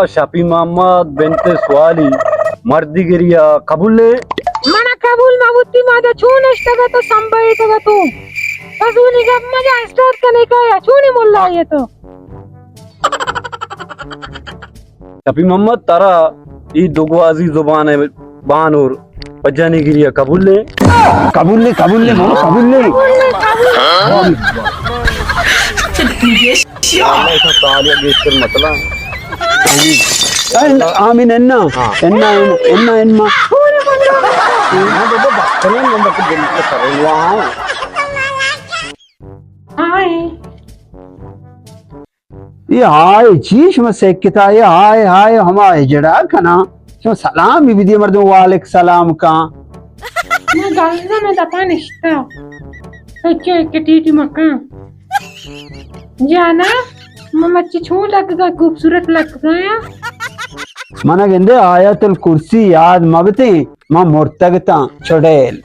Shafi Mohammad बिनते Swally मर्दी गिरिया कबूल मना कबूल माबुती मादा छून इष्टगा तो संभायतगा तू अजून एक मजा स्टार्ट करने का या छूनी मुल्ला ये तो शफी मोहम्मद तारा ई दोगवाजी जुबान है बान और पजानी गिरिया कबूल मानो कबूल आमीन एन्ना एन्ना एन्ना एन्ना ये हाय चीश में सेकता ये हाय हाय हमारे जड़ा खना जो सलाम भी दिए मर्दों वालेक सलाम का मैं गालना में दपा निश्ता अच्छा कटीटी मक्का जाना मम्मी छू लग गया खूबसूरत लग गया मना कहते आयतुल कुर्सी याद मबते मां मुर्तगता चुड़ैल